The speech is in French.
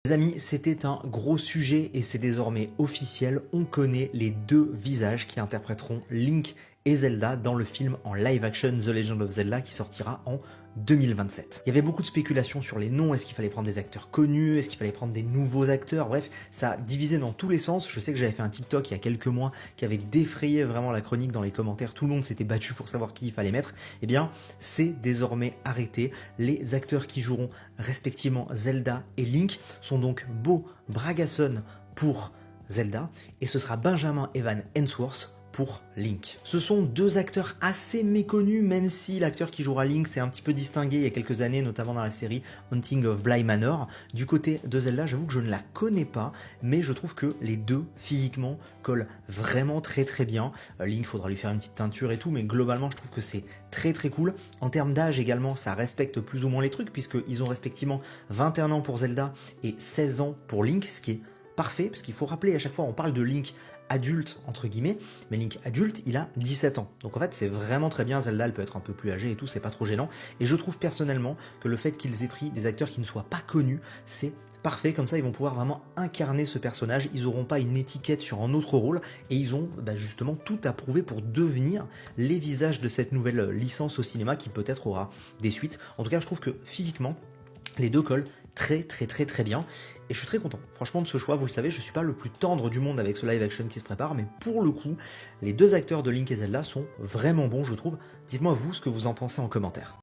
Les amis, c'était un gros sujet et c'est désormais officiel, on connaît les deux visages qui interpréteront Link et Zelda dans le film en live action The Legend of Zelda qui sortira en 2027. Il y avait beaucoup de spéculations sur les noms, est-ce qu'il fallait prendre des acteurs connus, est-ce qu'il fallait prendre des nouveaux acteurs, bref, ça divisait dans tous les sens. Je sais que j'avais fait un TikTok il y a quelques mois qui avait défrayé vraiment la chronique dans les commentaires, tout le monde s'était battu pour savoir qui il fallait mettre. Eh bien, c'est désormais arrêté. Les acteurs qui joueront respectivement Zelda et Link sont donc Bo Bragason pour Zelda et ce sera Benjamin Evan Hemsworth pour Link. Ce sont deux acteurs assez méconnus, même si l'acteur qui jouera Link s'est un petit peu distingué il y a quelques années, notamment dans la série Haunting of Bly Manor. Du côté de Zelda, j'avoue que je ne la connais pas, mais je trouve que les deux, physiquement, collent vraiment très bien. Link, faudra lui faire une petite teinture et tout, mais globalement, je trouve que c'est très cool. En termes d'âge également, ça respecte plus ou moins les trucs, puisqu'ils ont respectivement 21 ans pour Zelda et 16 ans pour Link, ce qui est parfait, parce qu'il faut rappeler à chaque fois, on parle de Link adulte entre guillemets, mais Link adulte il a 17 ans, donc en fait c'est vraiment très bien. Zelda elle peut être un peu plus âgée et tout, c'est pas trop gênant, et je trouve personnellement que le fait qu'ils aient pris des acteurs qui ne soient pas connus, c'est parfait, comme ça ils vont pouvoir vraiment incarner ce personnage, ils n'auront pas une étiquette sur un autre rôle, et ils ont justement tout à prouver pour devenir les visages de cette nouvelle licence au cinéma qui peut-être aura des suites. En tout cas je trouve que physiquement les deux collent très bien, et je suis très content franchement de ce choix. Vous le savez, je suis pas le plus tendre du monde avec ce live action qui se prépare, mais pour le coup les deux acteurs de Link et Zelda sont vraiment bons je trouve. Dites-moi vous ce que vous en pensez en commentaire.